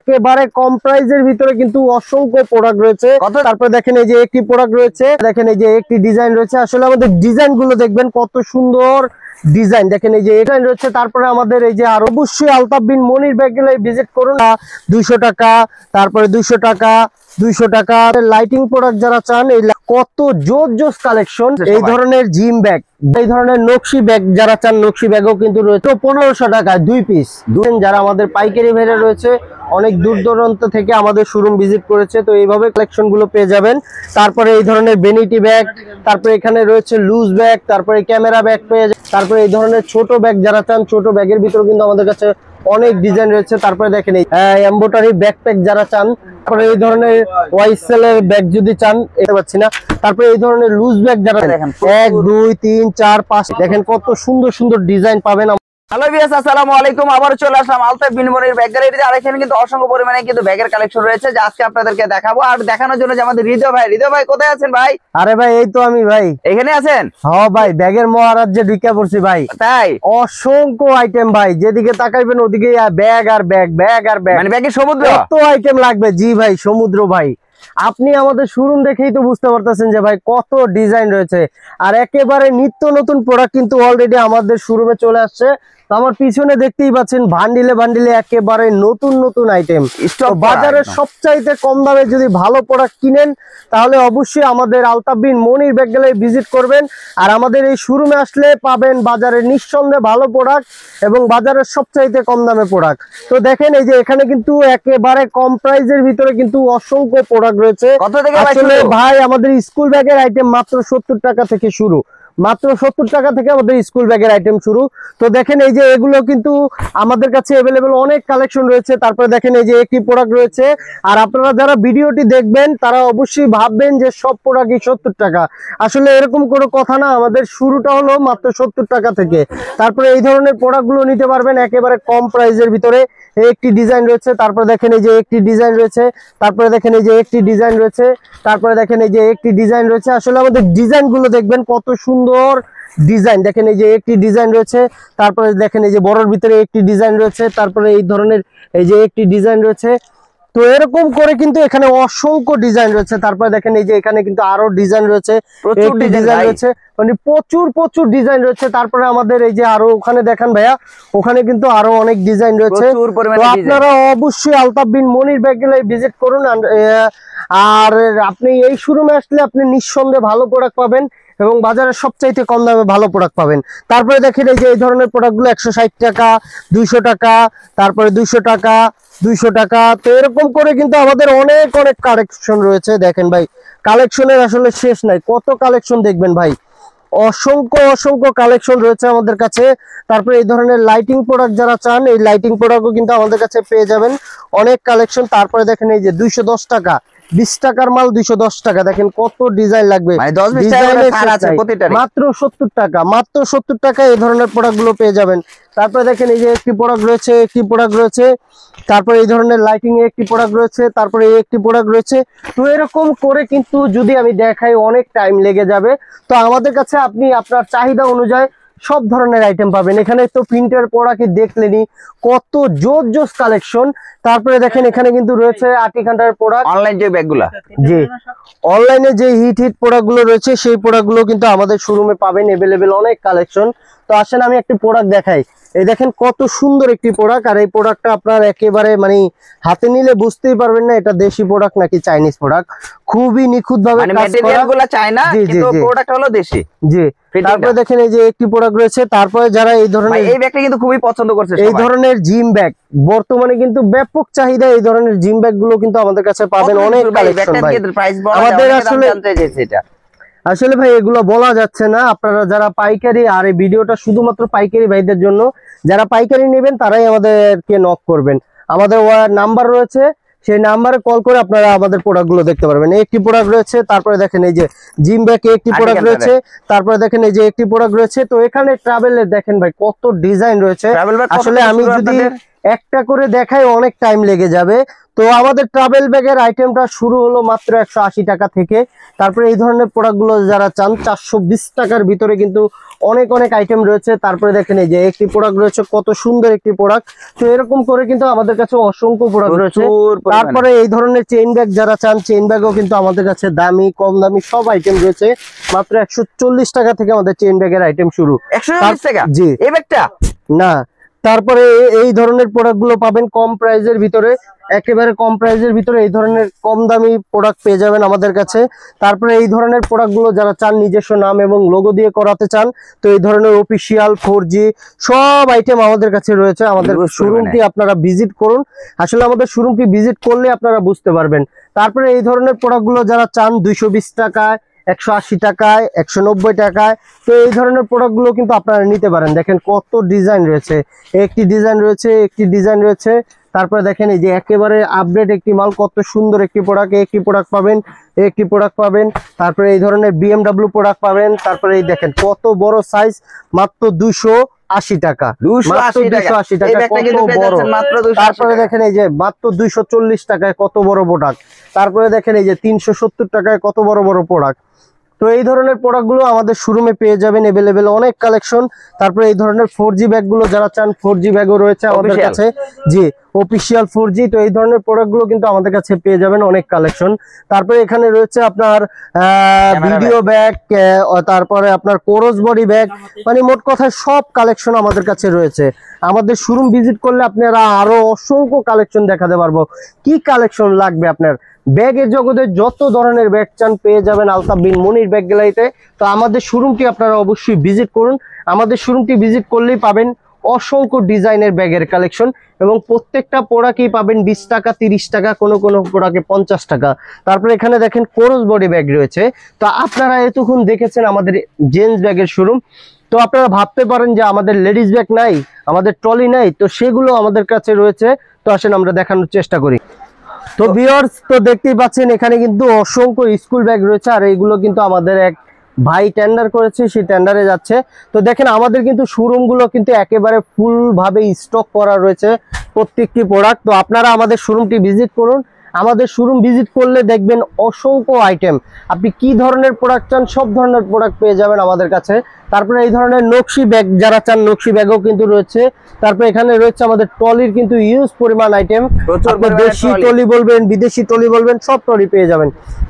একেবারে কম প্রাইজের ভিতরে কিন্তু অসংখ্য প্রোডাক্ট রয়েছে। তারপরে দেখেন এই যে একটি প্রোডাক্ট রয়েছে, দেখেন এই যে একটি ডিজাইন রয়েছে। আসলে আমাদের ডিজাইন গুলো দেখবেন কত সুন্দর ডিজাইন, দেখেন এই যে এটা রয়েছে। তারপরে আমাদের এই যে আর অবশ্যই আলতাফ বিন মনির ব্যাগ গেলে ভিজিট করুন। 200 টাকা, তারপরে 200 টাকা, 200 টাকা। লাইটিং প্রোডাক্ট যারা চান, এই কত জোর জোস কালেকশন। এই ধরনের জিম ব্যাগ, এই ধরনের নকশি ব্যাগ যারা চান, নকশি ব্যাগও কিন্তু রয়েছে 1500 টাকায় 2 পিস। যারা আমাদের পাইকারি ভাইরা রয়েছে অনেক দূর দূরান্ত থেকে আমাদের শোরুম ভিজিট করেছে, তো এইভাবে কালেকশন গুলো পেয়ে যাবেন। তারপরে এই ধরনের বেনিটি ব্যাগ, তারপরে এখানে রয়েছে লুজ ব্যাগ, তারপরে ক্যামেরা ব্যাগ পেয়ে যাবেন। তারপরে এই ধরনের ছোট ব্যাগ যারা চান, ছোট ব্যাগের ভিতরে কিন্তু আমাদের কাছে অনেক ডিজাইন রয়েছে। তারপরে দেখেন এই এমব্রয়ডারি ব্যাকপ্যাক যারা চান, তারপরে এই ধরনের ওয়াইসেলের ব্যাগ যদি চান, এটা পাচ্ছি না। তারপরে এই ধরনের লুজ ব্যাগ যারা দেখেন 1 2 3 4 5, দেখেন কত সুন্দর সুন্দর ডিজাইন পাবেন। হ্যালো ভিউয়ার্স, আসসালামু আলাইকুম। আবার চলে আসলাম আলতাফ বিন মনির ব্যাগ গ্যালারিতে। আর এখানে কিন্তু অসংখ্য পরিমাণে কিন্তু ব্যাগের কালেকশন রয়েছে, যা আজকে আপনাদেরকে দেখাবো। আর দেখানোর জন্য যে আমাদের হৃদয় ভাই কোথায় আছেন ভাই? আরে ভাই এই তো আমি ভাই, এখানে আছেন? হ্যাঁ ভাই, ব্যাগের মহারাজ্যে ঢুকে পড়ছি ভাই। তাই অসংখ্য আইটেম ভাই, যেদিকে তাকাইবেন ওদিকে ব্যাগ আর ব্যাগ, ব্যাগ আর ব্যাগ, মানে ব্যাগের সমুদ্র। কত আইটেম লাগবে। জি ভাই, সমুদ্র ভাই। আপনি আমাদের শোরুম দেখেই তো বুঝতে পারতেছেন যে ভাই কত ডিজাইন রয়েছে। আর একেবারে নিত্য নতুন প্রোডাক্ট কিন্তু অলরেডি আমাদের শোরুমে চলে আসছে। তো আমার পিছনে দেখতেই পাচ্ছেন বান্ডিলে বান্ডিলে একেবারে নতুন নতুন আইটেম। বাজারের সবচাইতে কম দামে যদি ভালো প্রোডাক্ট কিনেন, তাহলে অবশ্যই আমাদের আলতাফ বিন মনির ব্যাগ গ্যালারি ভিজিট করবেন। আর আমাদের এই শোরুমে আসলে পাবেন বাজারের নিঃসন্দেহে ভালো প্রোডাক্ট এবং বাজারের সবচাইতে কম দামে প্রোডাক্ট। তো দেখেন এই যে এখানে কিন্তু একেবারে কম প্রাইজের ভিতরে কিন্তু অসংখ্য প্রোডাক্ট রয়েছে। আসলে ভাই আমাদের স্কুল ব্যাগের আইটেম মাত্র 70 টাকা থেকে শুরু, মাত্র 70 টাকা থেকে আমাদের স্কুল ব্যাগের আইটেম শুরু। তো দেখেন এই যে এগুলো কিন্তু আমাদের কাছে অ্যাভেলেবেল অনেক কালেকশন রয়েছে। তারপরে দেখেন এই যে একটি প্রোডাক্ট রয়েছে। আর আপনারা যারা ভিডিওটি দেখবেন তারা অবশ্যই ভাববেন যে সব প্রোডাক্টই 70 টাকা। আসলে এরকম কোনো কথা না, আমাদের শুরুটা হলো মাত্র 70 টাকা থেকে। তারপরে এই ধরনের প্রোডাক্টগুলো নিতে পারবেন একেবারে কম প্রাইসের ভিতরে। একটি ডিজাইন রয়েছে, তারপরে দেখেন এই যে একটি ডিজাইন রয়েছে, তারপরে দেখেন এই যে একটি ডিজাইন রয়েছে, তারপরে দেখেন এই যে একটি ডিজাইন রয়েছে। আসলে আমাদের ডিজাইনগুলো দেখবেন কত সুন্দর ডিজাইন, দেখেন এই যে একটি ডিজাইন রয়েছে। তারপরে দেখেন এই যে বড়র ভিতরে একটি ডিজাইন রয়েছে, তারপরে এই ধরনের এই যে একটি ডিজাইন রয়েছে। তো এরকম করে কিন্তু এখানে অসংখ্য ডিজাইন রয়েছে। তারপরে দেখেন এই যে এখানে কিন্তু আরো ডিজাইন রয়েছে, প্রচুর ডিজাইন রয়েছে, মানে প্রচুর ডিজাইন রয়েছে। তারপরে আমাদের এই যে আরো ওখানে দেখেন ভাইয়া, ওখানে কিন্তু আরো অনেক ডিজাইন রয়েছে। তো আপনারা অবশ্যই আলতাফ বিন মনির ব্যাগ গ্যালারি ভিজিট করুন। আর আপনি এই শোরুমে আসলে আপনি নিঃসন্দেহে ভালো প্রোডাক্ট পাবেন এবং বাজারের সবচাইতে কম দামে ভালো প্রোডাক্ট পাবেন। তারপরে দেখেন এই যে এই ধরনের প্রোডাক্টগুলো 160 টাকা, 200 টাকা, তারপরে 200 টাকা, 200 টাকা। তো এরকম করে কিন্তু আমাদের অনেক কালেকশন রয়েছে। দেখেন ভাই, কালেকশনের আসলে শেষ নাই, কত কালেকশন দেখবেন ভাই, অসংখ্য কালেকশন রয়েছে আমাদের কাছে। তারপরে এই ধরনের লাইটিং প্রোডাক্ট যারা চান, এই লাইটিং প্রোডাক্টও কিন্তু আমাদের কাছে পেয়ে যাবেন, অনেক কালেকশন। তারপরে দেখেন এই যে 210 টাকা, 20 টাকার মাল 210 টাকা, দেখেন কত ডিজাইন লাগবে, মাত্র 70 টাকা, মাত্র 70 টাকা এই ধরনের প্রোডাক্ট গুলো পেয়ে যাবেন। তারপরে দেখেন এই যে একটি প্রোডাক্ট রয়েছে, একটি প্রোডাক্ট রয়েছে, তারপরে এই ধরনের লাইটিং এ একটি প্রোডাক্ট রয়েছে, তারপরে এই একটি প্রোডাক্ট রয়েছে। তো এরকম করে কিন্তু যদি আমি দেখাই অনেক টাইম লেগে যাবে। তো আমাদের কাছে আপনি আপনার চাহিদা অনুযায়ী সব ধরনের আইটেম পাবেন। এখানে তো প্রিন্টের প্রোডাক্ট দেখলেনি, কত জোস কালেকশন। তারপরে দেখেন এখানে কিন্তু রয়েছে আর্টিকান্ডার প্রোডাক্ট, অনলাইন যে ব্যাগগুলো, জি অনলাইনে যে হিট প্রোডাক্ট গুলো রয়েছে সেই প্রোডাক্ট গুলো কিন্তু আমাদের শোরুমে পাবেন অ্যাভেলেবেল, অনেক কালেকশন। তো আসেন আমি একটি প্রোডাক্ট দেখাই। এই দেখেন কত সুন্দর একটি প্রোডাক্ট। আর এই প্রোডাক্টটা আপনার একেবারে মানে হাতে নিলে বুঝতেই পারবেন না এটা দেশি প্রোডাক্ট নাকি চাইনিজ প্রোডাক্ট। খুবই নিখুঁত ভাবে জি। তারপরে দেখেন এই যে একটি প্রোডাক্ট রয়েছে। তারপরে যারা এই ধরনের, এই ব্যাগটা কিন্তু খুবই পছন্দ করছে, এই ধরনের জিম ব্যাগ বর্তমানে কিন্তু ব্যাপক চাহিদা। এই ধরনের জিম ব্যাগ গুলো কিন্তু আমাদের কাছে পাবেন, অনেক কালেকশন ভাই। আমাদের আসলে ভাই এগুলো বলা যাচ্ছে না। আপনারা যারা পাইকারি, আর এই ভিডিওটা শুধুমাত্র পাইকারি ভাইদের জন্য, যারা পাইকারি নেবেন তারাই আমাদেরকে নক করবেন। আমাদের নাম্বার রয়েছে, সেই নাম্বারে কল করে আপনারা আমাদের প্রোডাক্ট গুলো দেখতে পারবেন। একটি প্রোডাক্ট রয়েছে, তারপরে দেখেন এই যে জিম ব্যাগে একটি প্রোডাক্ট রয়েছে, তারপরে দেখেন এই যে একটি প্রোডাক্ট রয়েছে। তো এখানে ট্রাভেলের দেখেন ভাই কত ডিজাইন রয়েছে। আসলে আমি যদি একটা করে দেখাই অনেক টাইম লেগে যাবে। তো আমাদের ট্রাভেল ব্যাগের আইটেমটা শুরু হলো মাত্র 180 টাকা থেকে। তারপরে এই ধরনের প্রোডাক্টগুলো যারা চান 420 টাকার ভিতরে কিন্তু অনেক অনেক আইটেম রয়েছে। তারপরে দেখেন এই যে একটি প্রোডাক্ট রয়েছে, কত সুন্দর একটি প্রোডাক্ট। তো এরকম করে কিন্তু আমাদের কাছে অসংখ্য প্রোডাক্ট রয়েছে। তারপরে এই ধরনের চেইন ব্যাগ যারা চান, চেইন ব্যাগও কিন্তু আমাদের কাছে দামি কম দামি সব আইটেম রয়েছে। মাত্র 140 টাকা থেকে আমাদের চেইন ব্যাগের আইটেম শুরু। 140 টাকা? জি। এই ব্যাগটা না, তারপরে এই ধরনের প্রোডাক্ট গুলো পাবেন কম প্রাইজের ভিতরে, একেবারে কম প্রাইজের ভিতরে এই ধরনের কম দামি প্রোডাক্ট পেয়ে যাবেন আমাদের কাছে। তারপরে এই ধরনের প্রোডাক্ট গুলো যারা চান নিজস্ব নাম এবং লোগো দিয়ে করাতে চান, তো এই ধরনের অফিসিয়াল 4G সব আইটেম আমাদের কাছে রয়েছে। আমাদের শোরুমটি আপনারা ভিজিট করুন, আসলে আমাদের শোরুমটি ভিজিট করলে আপনারা বুঝতে পারবেন। তারপরে এই ধরনের প্রোডাক্ট গুলো যারা চান 220 টাকায়, 180 টাকায়, 190 টাকায়, তো এই ধরনের প্রোডাক্ট গুলো কিন্তু আপনারা নিতে পারেন। দেখেন কত ডিজাইন রয়েছে, একটি ডিজাইন রয়েছে, একটি ডিজাইন রয়েছে। তারপরে দেখেন এই যে একেবারে আপডেট একটি মাল, কত সুন্দর একটি প্রোডাক্ট, একটি প্রোডাক্ট পাবেন, একটি প্রোডাক্ট পাবেন। তারপরে এই ধরনের BMW প্রোডাক্ট পাবেন। তারপরে এই দেখেন কত বড় সাইজ, মাত্র 280 টাকা, 280 টাকা, কত বড়। তারপরে দেখেন এই যে মাত্র 240 টাকায় কত বড় প্রোডাক্ট। তারপরে দেখেন এই যে 370 টাকায় কত বড় বড় প্রোডাক্ট। তো এই ধরনের প্রোডাক্টগুলো আমাদের শোরুমে পেয়ে যাবেন, अवेलेबल অনেক কালেকশন। তারপরে এই ধরনের 4G ব্যাগগুলো যারা চান, 4G ব্যাগও রয়েছে আমাদের কাছে। জি, অফিশিয়াল 4G। তো এই ধরনের প্রোডাক্টগুলো কিন্তু আমাদের কাছে পেয়ে যাবেন, অনেক কালেকশন। তারপরে এখানে রয়েছে আপনার ভিডিও ব্যাগ, তারপরে আপনার কোরস বডি ব্যাগ, মানে মোট কথা সব কালেকশন আমাদের কাছে রয়েছে। আমাদের শোরুম ভিজিট করলে আপনারা আরো অসংখ্য কালেকশন দেখাতে পারবো। কি কালেকশন লাগবে আপনার, ব্যাগের জগতে যত ধরনের ব্যাগ চান পেয়ে যাবেন আলতাফ বিন মনির ব্যাগ গ্যালারিতে। তো আমাদের শোরুমটি আপনারা অবশ্যই ভিজিট করুন। আমাদের শোরুমটি ভিজিট করলেই পাবেন অসংখ্য ডিজাইনের ব্যাগের কালেকশন, এবং প্রত্যেকটা প্রোডাক্টই পাবেন 20 টাকা, 30 টাকা, কোনো কোনো প্রোডাক্টে 50 টাকা। তারপরে এখানে দেখেন কোরস বডি ব্যাগ রয়েছে। তো আপনারা এতক্ষণ দেখেছেন আমাদের জেন্টস ব্যাগের শোরুম, তো আপনারা ভাবতে পারেন যে আমাদের লেডিস ব্যাগ নাই, আমাদের ট্রলি নাই, তো সেগুলো আমাদের কাছে রয়েছে। তো আসেন আমরা দেখানোর চেষ্টা করি। তো ভিউয়ার্স, তো দেখতেই পাচ্ছেন এখানে কিন্তু অসংখ্য স্কুল ব্যাগ রয়েছে, আর এইগুলো কিন্তু আমাদের এক ভাই টেন্ডার করেছে, সেই টেন্ডারে যাচ্ছে। তো দেখেন আমাদের কিন্তু শোরুম গুলো কিন্তু একেবারে ফুল ভাবে স্টক করা রয়েছে প্রত্যেকটি প্রোডাক্ট। তো আপনারা আমাদের শোরুমটি ভিজিট করুন। আমাদের শোরুম ভিজিট করলে দেখবেন অসংখ্য আইটেম, আপনি কি ধরনের প্রোডাক্ট চান সব ধরনের প্রোডাক্ট পেয়ে যাবেন আমাদের কাছে। তারপরে এই ধরনের নকশি ব্যাগ যারা চান, নকশি ব্যাগও কিন্তু রয়েছে। তারপরে এখানে রয়েছে আমাদের ট্রলির কিন্তু ইউজ পরিমাণ আইটেম, দেশি ট্রলি বলবেন, বিদেশি ট্রলি বলবেন, সব ট্রলি পেয়ে যাবেন।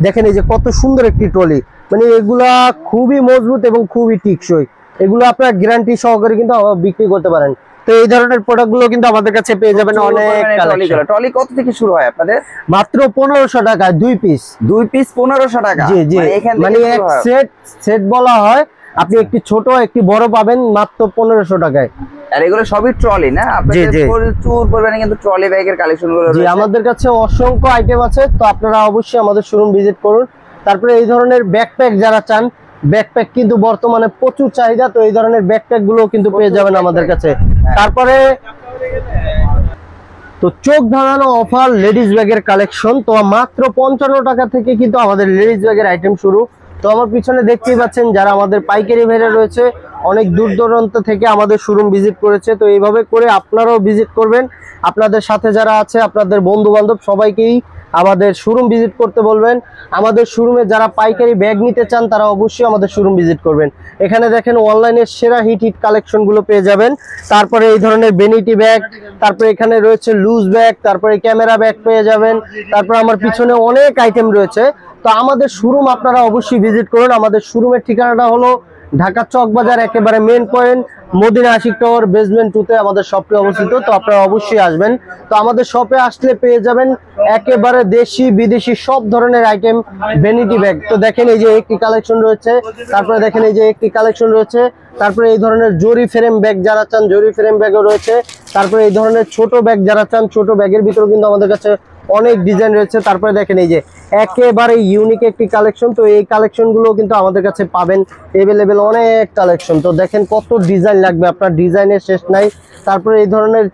দেখেন এই যে কত সুন্দর একটি ট্রলি, মানে এগুলা খুবই মজবুত এবং খুবই টিকসই। এগুলো আপনার গ্যারান্টি সহকারে কিন্তু বিক্রি করতে পারেন। তো এই ধরনের প্রোডাক্ট গুলো কিন্তু আমাদের কাছে পেয়ে যাবেন অনেক কালেকশন। ট্রলি কত থেকে শুরু হয় আপনাদের? মাত্র 1500 টাকা, 2 পিস। 2 পিস 1500 টাকা? জি জি, মানে এক সেট বলা হয়। আপনি একটি ছোট একটি বড় পাবেন মাত্র 1500 টাকায়। আর এগুলো সবই ট্রলি না? আপনাদের প্রচুর পরিমাণে কিন্তু ট্রলি ব্যাগের কালেকশন গুলো রয়েছে। জি, আমাদের কাছে অসংখ্য আইটেম আছে। তো আপনারা অবশ্যই আমাদের শোরুম ভিজিট করুন। তারপরে এই ধরনের ব্যাকপ্যাক যারা চান, ব্যাকপ্যাক কিন্তু বর্তমানে প্রচুর চাহিদা। তো এই ধরনের ব্যাকপ্যাক গুলো কিন্তু পেয়ে যাবেন আমাদের কাছে। তারপরে তো চোখ ধাঁধানো অফার লেডিস ব্যাগের কালেকশন, তো মাত্র 55 টাকা থেকে কিন্তু আমাদের লেডিস ব্যাগের আইটেম শুরু। তো আমার পিছনে দেখতেই পাচ্ছেন যারা আমাদের পাইকারি ভাইরা রয়েছে, অনেক দূর দূরান্ত থেকে আমাদের শোরুম ভিজিট করেছে। তো এইভাবে করে আপনারাও ভিজিট করবেন, আপনাদের সাথে যারা আছে, আপনাদের বন্ধু বান্ধব সবাইকেই আমাদের শোরুম ভিজিট করতে বলবেন। আমাদের শোরুমে যারা পাইকারি ব্যাগ নিতে চান তারা অবশ্যই আমাদের শোরুম ভিজিট করবেন। এখানে দেখেন অনলাইনের সেরা হিট কালেকশন গুলো পেয়ে যাবেন। তারপরে এই ধরনের বেনিটি ব্যাগ, তারপরে এখানে রয়েছে লুজ ব্যাগ, তারপরে ক্যামেরা ব্যাগ পেয়ে যাবেন। তারপর আমার পিছনে অনেক আইটেম রয়েছে। তো আমাদের শোরুম আপনারা অবশ্যই ভিজিট করুন। আমাদের শোরুমের ঠিকানাটা হলো ঢাকা চকবাজার, একেবারে main point, Madina Ashik tower, basement 2-তে আমাদের শপটি অবস্থিত। তো আপনারা অবশ্যই আসবেন। তো আমাদের শপে আসলে পেয়ে যাবেন একেবারে দেশি বিদেশি সব ধরনের আইটেম, ভ্যানিটি ব্যাগ। তো দেখেন এই যে একটি কালেকশন রয়েছে, তারপরে দেখেন এই যে একটি কালেকশন রয়েছে। তারপরে এই ধরনের জরি ফ্রেম ব্যাগ যারা চান, জরি ফ্রেম ব্যাগও রয়েছে। তারপরে এই ধরনের ছোট ব্যাগ যারা চান, ছোট ব্যাগের ভিতরে কিন্তু আমাদের কাছে অনেক ডিজাইন রয়েছে। তারপরে দেখেন এই যে একেবারে ইউনিক একটি কালেকশন। তো এই কালেকশন গুলো কিন্তু আমাদের কাছে পাবেন, अवेलेबल অনেক কালেকশন। তো দেখেন কত ডিজাইন লাগবে, আপনার ডিজাইনের শেষ নাই। তারপরে এই ধরনের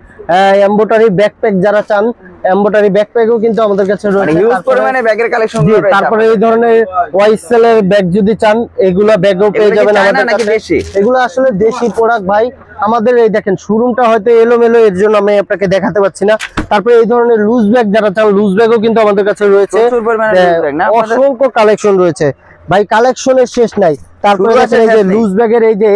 এমব্রয়ডারি ব্যাকপ্যাক যারা চান, এমব্রয়ডারি ব্যাকপ্যাকও কিন্তু আমাদের কাছে রয়েছে। হিউজ পরিমাণে ব্যাগের কালেকশন রয়েছে। তারপরে এই ধরনের ওয়াইসেলের ব্যাগ যদি চান, এগুলা ব্যাগও পেয়ে যাবেন আমাদের কাছে। এগুলো আসলে দেশি প্রোডাক্ট ভাই, আমাদের এই দেখেন শোরুমটা হয়তো এলোমেলো, এর জন্য আমি আপনাকে দেখাতে পাচ্ছি না। তারপরে এই ধরনের লুজ ব্যাগ যারা চান, লুজ ব্যাগও কিন্তু আমাদের কাছে রয়েছে, প্রচুর পরিমাণে loose bag না আপনাদের? অসংখ্য কালেকশন রয়েছে ভাই, কালেকশনের শেষ নাই। তারপরে শুরু দেখেন এই আছে, যে শেষ নেই। লুজ ব্যাগের এই যে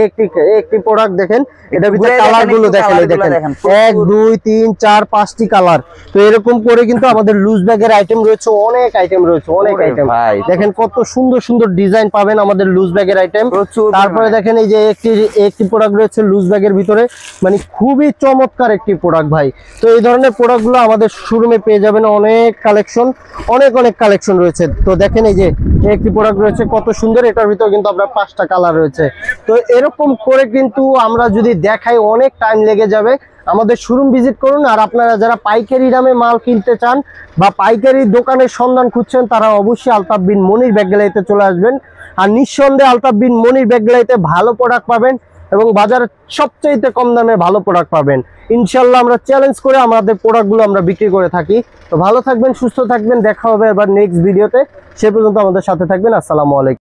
একটি প্রোডাক্ট দেখেন, এটার ভিতরে ঘুরে কালার দেখেন, গুলো একটু দেখেন, এই colour গুলো দেখেন দেখেন, 1 2 3 4 5টি কালার। তো এরকম করে কিন্তু আমাদের লুজ ব্যাগের আইটেম রয়েছে, অনেক আইটেম রয়েছে, অনেক ওরে আইটেম। ভাই। দেখেন কত সুন্দর সুন্দর ডিজাইন পাবেন আমাদের লুজ ব্যাগের আইটেম। প্রচুর তারপরে পরিমাণে। দেখেন এই যে একটি প্রোডাক্ট রয়েছে লুজ ব্যাগের ভিতরে, মানে খুবই চমৎকার একটি প্রোডাক্ট ভাই। তো এই ধরনের প্রোডাক্টগুলো আমাদের শোরুমে পেয়ে যাবেন, অনেক কালেকশন, অনেক কালেকশন রয়েছে। তো দেখেন এই যে একটি প্রোডাক্ট রয়েছে কত সুন্দর, এটার ভিতরে কিন্তু আপনার 5টা কালার রয়েছে। তো এরকম করে কিন্তু আমরা যদি দেখাই অনেক টাইম লেগে যাবে। আমাদের শোরুম ভিজিট করুন। আর আপনারা যারা পাইকারি দামে মাল কিনতে চান বা পাইকারি দোকানের সন্ধান খুঁজছেন, তারা অবশ্যই আলতাফ বিন মনির ব্যাগ গ্যালারিতে চলে আসবেন। আর নিঃসন্দেহে আলতাফ বিন মনির ব্যাগ গ্যালারিতে ভালো প্রোডাক্ট পাবেন এবং বাজারের সবচেয়ে কম দামে ভালো প্রোডাক্ট পাবেন ইনশাল্লাহ। আমরা চ্যালেঞ্জ করে আমাদের প্রোডাক্টগুলো আমরা বিক্রি করে থাকি। তো ভালো থাকবেন, সুস্থ থাকবেন, দেখা হবে এবার নেক্সট ভিডিওতে। সে পর্যন্ত আমাদের সাথে থাকবেন। আসসালামু আলাইকুম।